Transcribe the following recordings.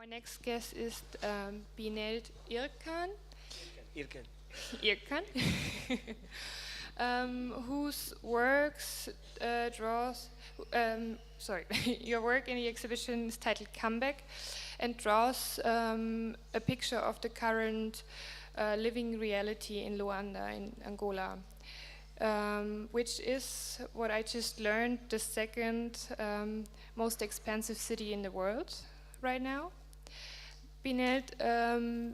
next guest is Binelde Hyrcan. Hyrcan. Hyrcan. Whose works draws. Your work in the exhibition is titled Comeback and draws a picture of the current living reality in Luanda, in Angola, which is what I just learned the second most expensive city in the world right now. Binelde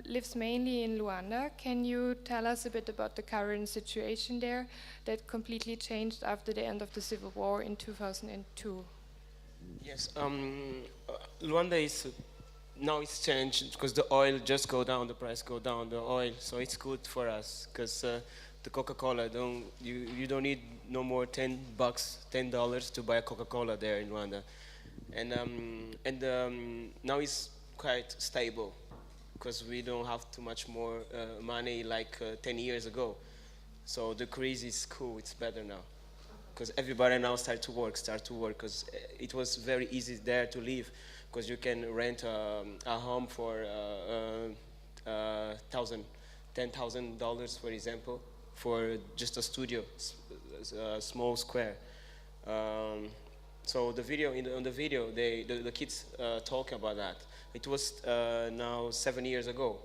lives mainly in Luanda. Can you tell us a bit about the current situation there that completely changed after the end of the civil war in 2002? Yes, Luanda is now it's changed because the oil just go down, the price go down, the oil, so it's good for us because the Coca-Cola you don't need no more $10 to buy a Coca-Cola there in Luanda, and now it's quite stable because we don't have too much more money like 10 years ago. So the cruise is cool, it's better now. Because everybody now start to work, because it was very easy there to live, because you can rent a home for $10,000, for example, for just a studio, a small square. So on the video, the kids talk about that. It was now 7 years ago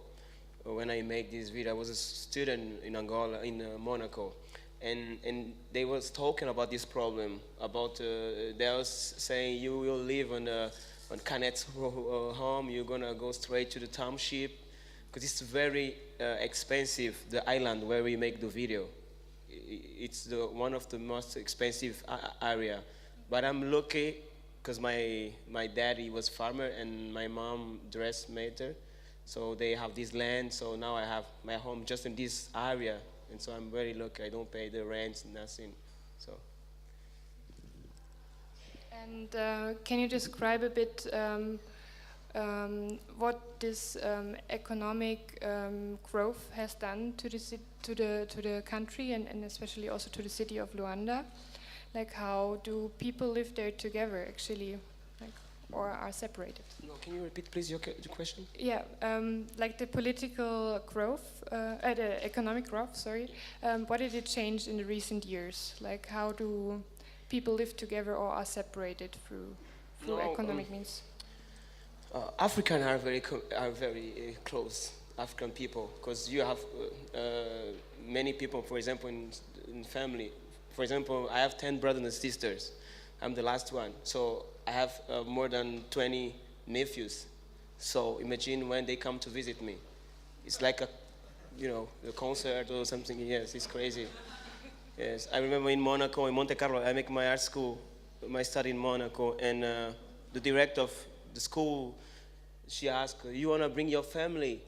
when I made this video. I was a student in Angola, in Monaco, and they was talking about this problem. About they was saying you will live on Canet's home. You're gonna go straight to the township because it's very expensive. The island where we make the video, it's one of the most expensive area. But I'm lucky because my daddy was farmer and my mom dressmaker, so they have this land. So now I have my home just in this area, and so I'm very lucky. I don't pay the rent, nothing. So. And can you describe a bit what this economic growth has done to the country and especially also to the city of Luanda? Like, how do people live there together, actually, like, or are separated? No, can you repeat, please, your question? Yeah, like the political growth, the economic growth. Sorry, what did it change in the recent years? Like, how do people live together or are separated through economic means? African are very close. African people, because you have many people, for example, in family. For example, I have 10 brothers and sisters. I'm the last one. So I have more than 20 nephews. So imagine when they come to visit me. It's like a concert or something. Yes, it's crazy. Yes, I remember in Monaco, in Monte Carlo, I make my art school, my study in Monaco, and the director of the school, she asked, "You want to bring your family?"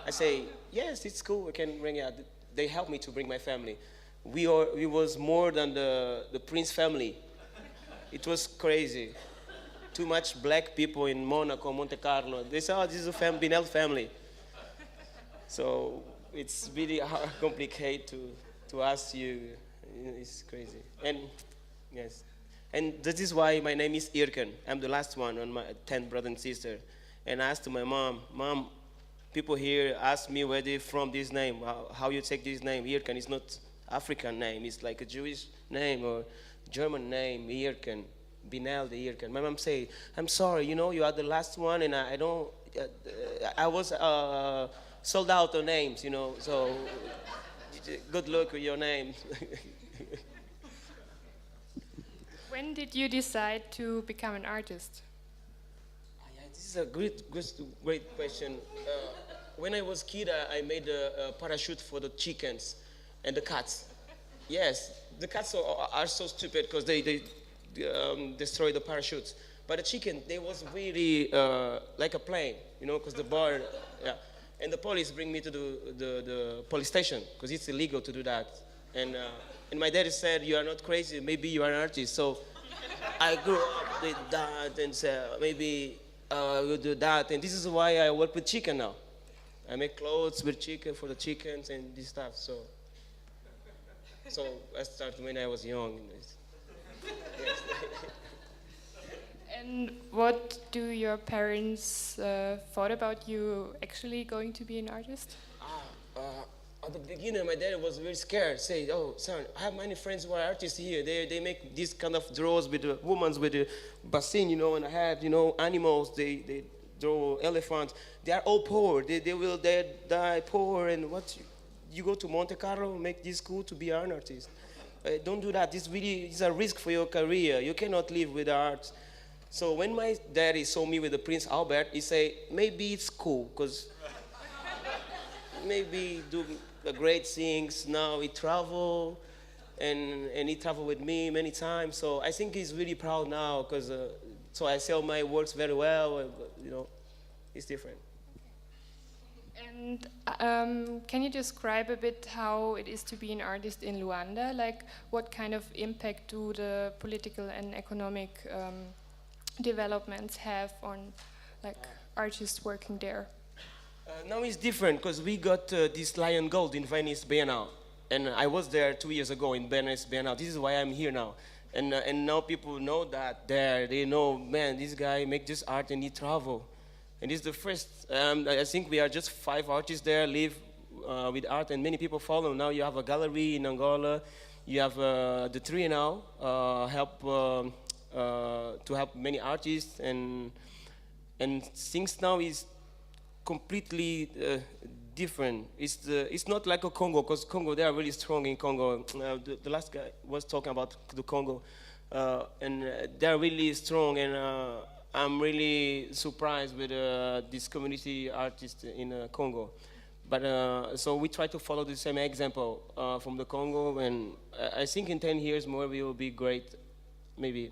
I say, "Yes, it's cool, I can bring it." They helped me to bring my family. We was more than the Prince family. It was crazy. Too much black people in Monaco, Monte Carlo. They said, "Oh, this is a Binelde family." So it's really hard, complicated to ask you. It's crazy. And yes, and this is why my name is Hyrcan. I'm the last one on my 10 brother and sister. And I asked my mom, people here ask me where they're from this name, how you take this name. Hyrcan is not African name, it's like a Jewish name or German name, Hyrcan, Binelde Hyrcan. My mom say, "I'm sorry, you are the last one, and I don't, I was sold out on names, so good luck with your name." When did you decide to become an artist? Yeah, this is a great question. When I was kid, I made a parachute for the chickens and the cats. Yes, the cats are so stupid because they destroy the parachutes. But the chicken, they was really like a plane, because the bird, yeah. And the police bring me to the police station because it's illegal to do that. And my daddy said, "You are not crazy, maybe you are an artist." So I grew up with that and said, maybe we'll do that. And this is why I work with chicken now. I make clothes with chicken for the chickens and this stuff. So I started when I was young. Yes. And what do your parents thought about you actually going to be an artist? At the beginning, my dad was very scared. Say, "Oh, son, I have many friends who are artists here. They make these kind of drawings with the women with the basin, and I have, animals. They draw elephants. They are all poor. They die poor. And what you go to Monte Carlo, make this school to be an artist. Don't do that. It's a risk for your career. You cannot live with art." So when my daddy saw me with the Prince Albert, he said, maybe it's cool, because maybe do great things. Now he travel, and he traveled with me many times. So I think he's really proud now, because so I sell my works very well. It's different. And can you describe a bit how it is to be an artist in Luanda? Like, what kind of impact do the political and economic developments have on, like, artists working there? Now it's different because we got this Lion Gold in Venice Biennale, and I was there 2 years ago in Venice Biennale. This is why I'm here now, and now people know that there. They know, man, this guy make this art and he travel, and it's the first. I think we are just 5 artists there live with art, and many people follow. Now you have a gallery in Angola, you have the tree now help to help many artists, and things now is completely different. It's not like a Congo, because Congo, they are really strong in Congo. The last guy was talking about the Congo, and they're really strong, and I'm really surprised with this community artists in Congo. But so we try to follow the same example from the Congo, and I think in 10 years more we will be great, maybe.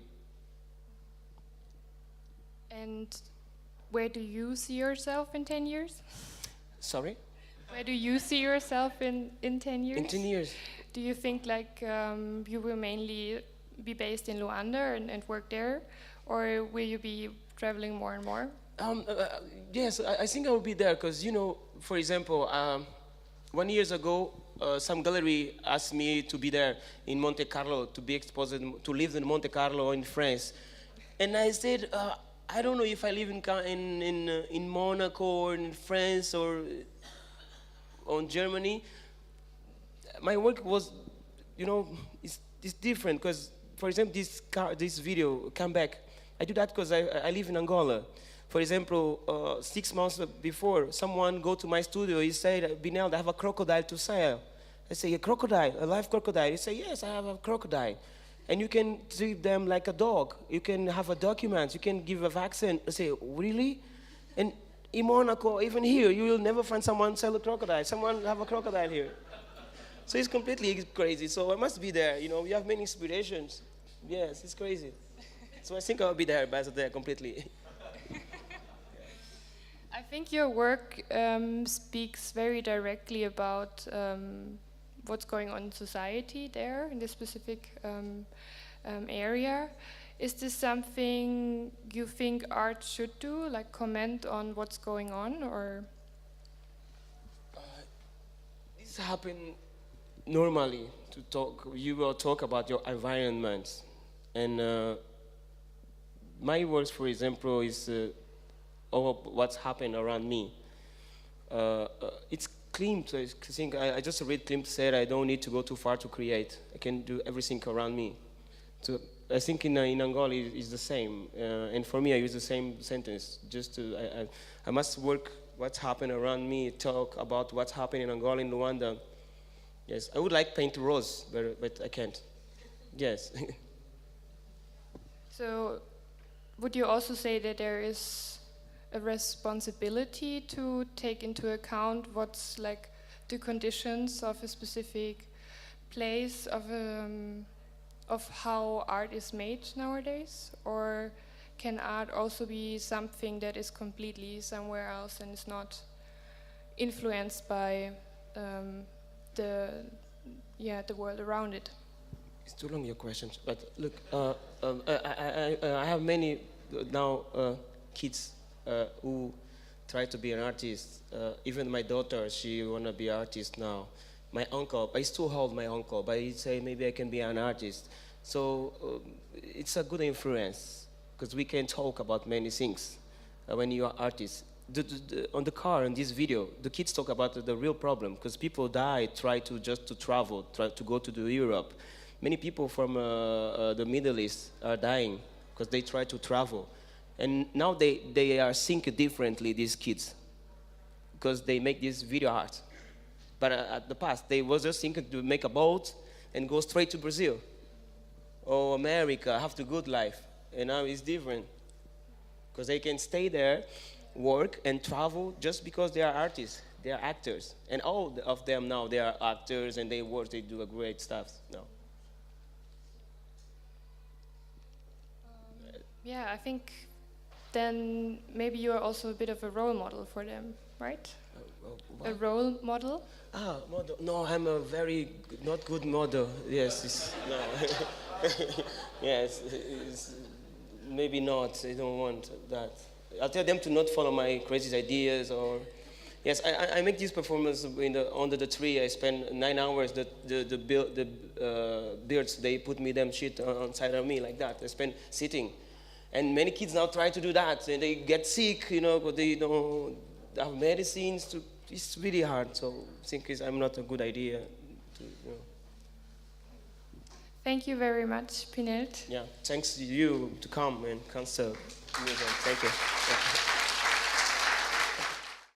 And where do you see yourself in 10 years? Sorry? Where do you see yourself in 10 years? In 10 years. Do you think like you will mainly be based in Luanda and work there? Or will you be traveling more and more? Yes, I think I will be there because, for example, 1 year ago, some gallery asked me to be there in Monte Carlo, to be exposed, to live in Monte Carlo in France. And I said, I don't know if I live in Monaco or in France or Germany. My work was, it's different because, for example, this video, Come Back, I do that because I live in Angola. For example, 6 months before, someone go to my studio, he said, Binelde, I have a crocodile to sell. I say, a crocodile, a live crocodile? He say, yes, I have a crocodile. And you can treat them like a dog. You can have a document. You can give a vaccine. I say, really? And in Monaco, even here, you will never find someone sell a crocodile. Someone have a crocodile here. So it's completely crazy. So I must be there. We have many inspirations. Yes, it's crazy. So I think I'll be there, but there completely. I think your work speaks very directly about what's going on in society there in this specific area. Is this something you think art should do, like comment on what's going on, or? This happens normally to talk. You will talk about your environment, and my works, for example, is all what's happened around me. It's Klimt, I think I just read Klimt said I don't need to go too far to create. I can do everything around me. So I think in Angola it's the same. And for me, I use the same sentence. Just to, I must work what's happened around me, talk about what's happening in Angola, in Luanda. Yes, I would like paint rose, but I can't. Yes. So would you also say that there is a responsibility to take into account what's like the conditions of a specific place of how art is made nowadays? Or can art also be something that is completely somewhere else and is not influenced by the world around it? It's too long, your questions, but look, I have many now kids who try to be an artist. Even my daughter, she wanna be an artist now. My uncle, I still hold my uncle, but he say maybe I can be an artist. So it's a good influence, because we can talk about many things when you are artists. On the car in this video, the kids talk about the real problem, because people die, try to travel, try to go to Europe. Many people from the Middle East are dying because they try to travel. And now they are thinking differently, these kids, because they make this video art. But at the past, they was just thinking to make a boat and go straight to Brazil. Or America, have the good life. And now it's different, because they can stay there, work and travel just because they are artists, they are actors. And all of them now, they are actors and they work, they do a great stuff now. Yeah, I think then maybe you are also a bit of a role model for them, right? A role model? Ah, model. No, I'm a very not good model. Yes, no. Yes, maybe not. I don't want that. I'll tell them to not follow my crazy ideas or. Yes, I make this performance under the tree. I spend 9 hours. The birds, they put me them shit on side of me like that. I spend sitting, and many kids now try to do that, and they get sick, but they don't have medicines. It's really hard. So I think I'm not a good idea. Thank you very much, Binelde. Yeah, thanks to you to come and Kunsthalle. Thank you. Yeah.